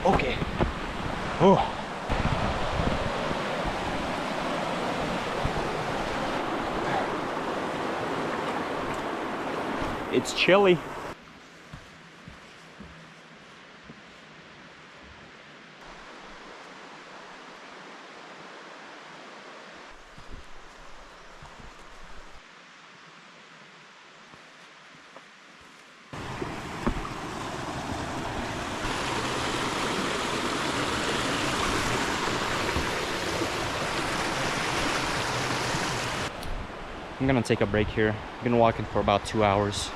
Okay. Oh. It's chilly. I'm gonna take a break here. I've been walking for about 2 hours.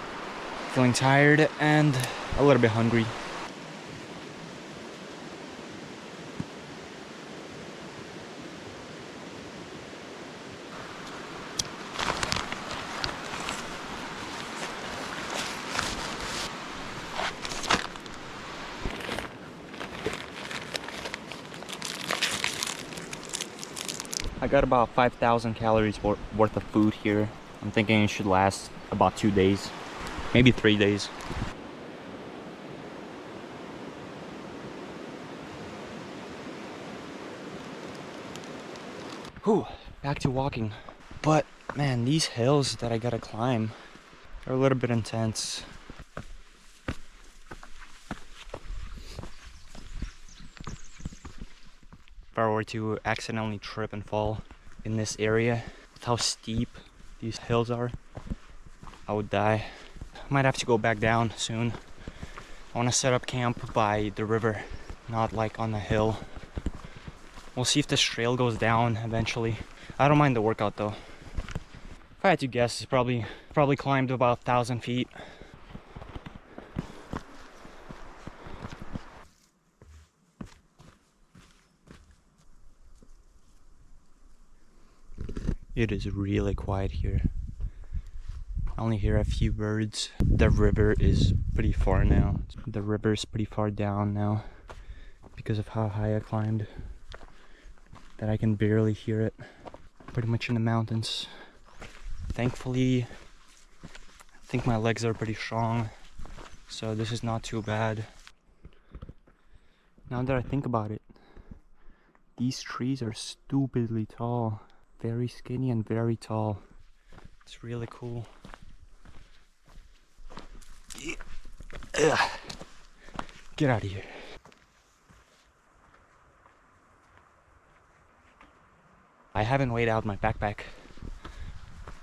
Feeling tired and a little bit hungry. I got about 5,000 calories worth of food here. I'm thinking it should last about 2 days, maybe 3 days. Whew, back to walking. But man, these hills that I gotta climb are a little bit intense. If I were to accidentally trip and fall in this area, with how steep these hills are, I would die. I might have to go back down soon. I want to set up camp by the river, not like on the hill. We'll see if this trail goes down eventually. I don't mind the workout though. If I had to guess, it's probably climbed about 1,000 feet. It is really quiet here. I only hear a few birds. The river is pretty far now. The river is pretty far down now because of how high I climbed, that I can barely hear it. Pretty much in the mountains. Thankfully, I think my legs are pretty strong, so this is not too bad. Now that I think about it, these trees are stupidly tall. Very skinny and very tall. It's really cool. Ugh. Get out of here. I haven't weighed out my backpack.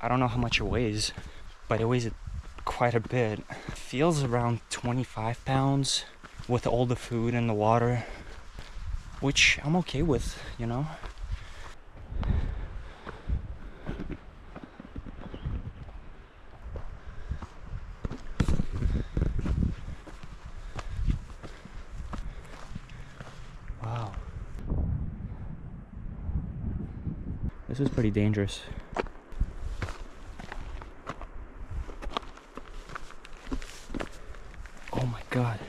I don't know how much it weighs, but it weighs quite a bit. It feels around 25 pounds with all the food and the water, which I'm okay with, you know? Wow. This is pretty dangerous. Oh my god.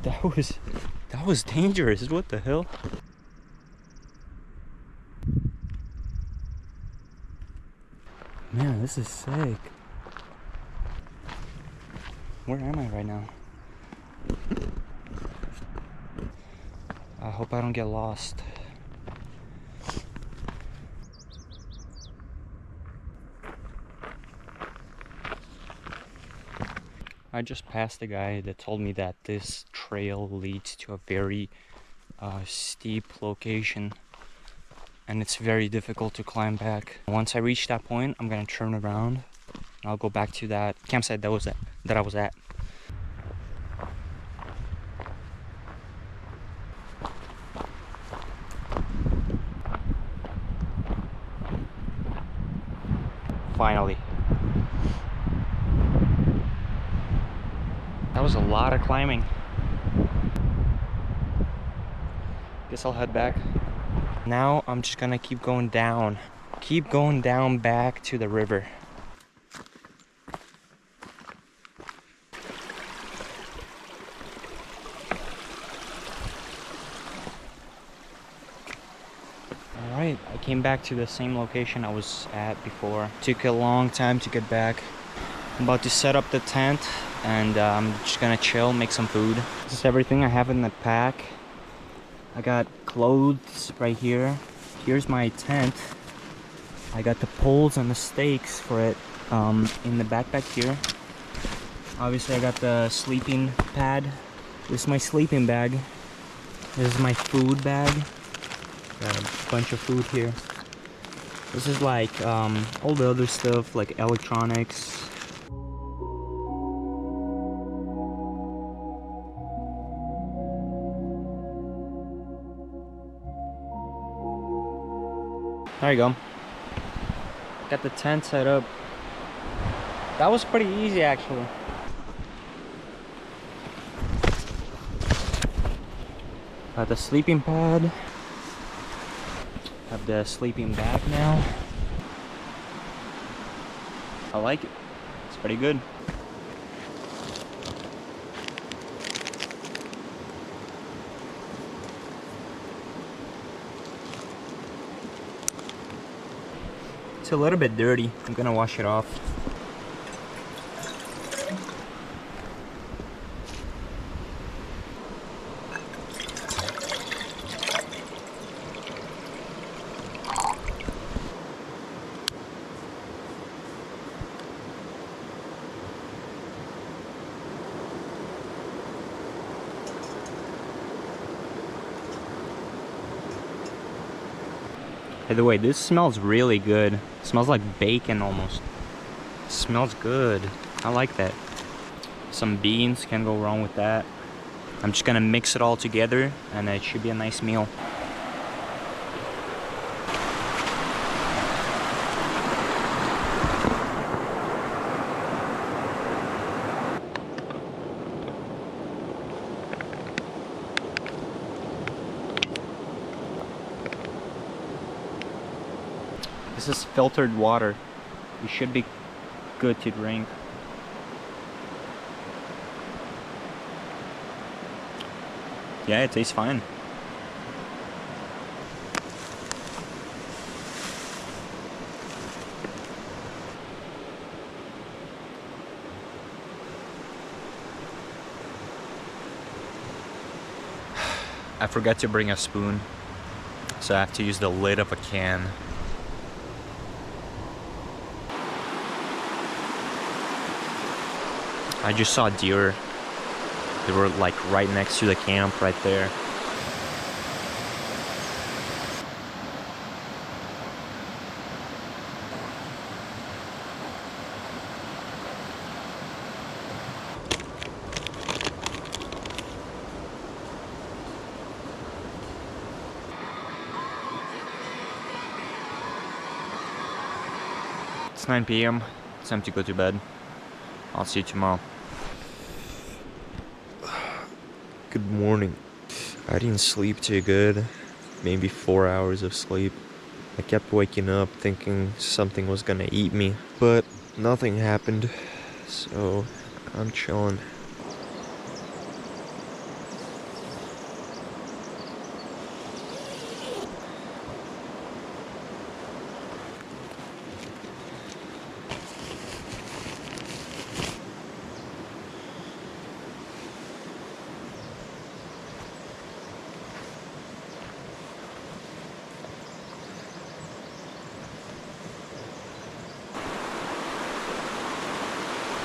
That was dangerous. What the hell? Man, this is sick. Where am I right now? I hope I don't get lost. I just passed a guy that told me that this trail leads to a very steep location, and it's very difficult to climb back. Once I reach that point, I'm gonna turn around and I'll go back to that campsite that I was at. Finally. That was a lot of climbing. Guess I'll head back. Now I'm just gonna keep going down. Keep going down back to the river. Alright, I came back to the same location I was at before. Took a long time to get back. I'm about to set up the tent, and I'm just gonna chill, make some food. This is everything I have in the pack. I got clothes right here. Here's my tent. I got the poles and the stakes for it in the backpack here. Obviously I got the sleeping pad. This is my sleeping bag. This is my food bag. Got a bunch of food here. This is like all the other stuff like electronics. There you go. Got the tent set up. That was pretty easy actually. Got the sleeping pad. Have the sleeping bag now. I like it. It's pretty good. It's a little bit dirty. I'm gonna wash it off. By the way, this smells really good. It smells like bacon almost. It smells good. I like that. Some beans, can't go wrong with that. I'm just gonna mix it all together and it should be a nice meal. This is filtered water. It should be good to drink. Yeah, it tastes fine. I forgot to bring a spoon, so I have to use the lid of a can. I just saw deer. They were like right next to the camp right there. It's 9 p.m. It's time to go to bed. I'll see you tomorrow. Good morning. I didn't sleep too good. Maybe 4 hours of sleep. I kept waking up thinking something was gonna eat me, but nothing happened. So I'm chilling.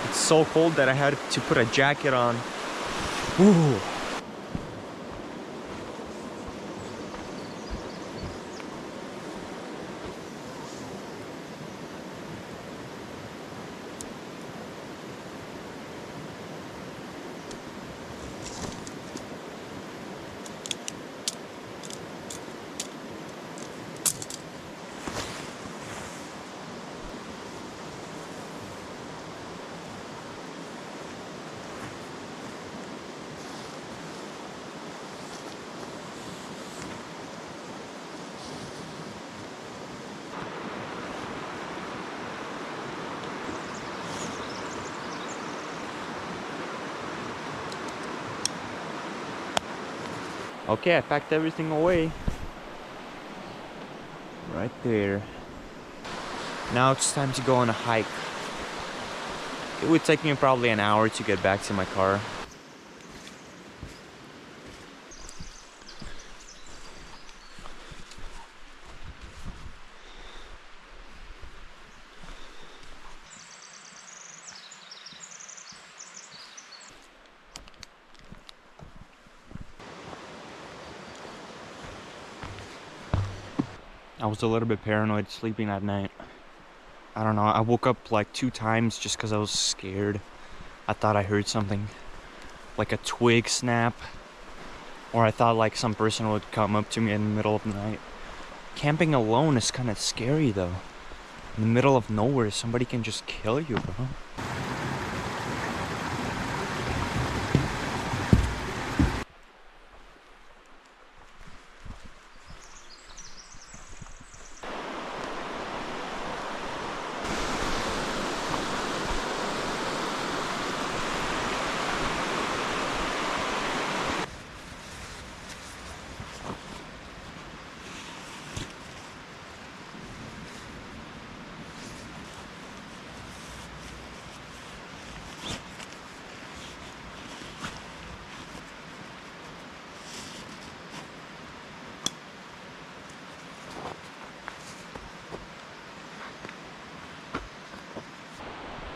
It's so cold that I had to put a jacket on. Ooh. Okay, I packed everything away. Right there. Now it's time to go on a hike. It would take me probably an hour to get back to my car. I was a little bit paranoid sleeping at night. I don't know, I woke up like 2 times just because I was scared. I thought I heard something, like a twig snap, or I thought like some person would come up to me in the middle of the night. Camping alone is kind of scary though. In the middle of nowhere, somebody can just kill you, bro.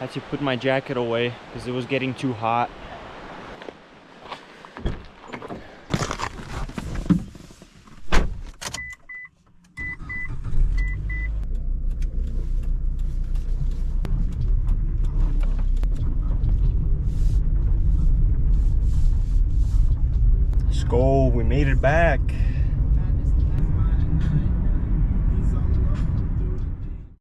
I had to put my jacket away because it was getting too hot. Let's go, we made it back.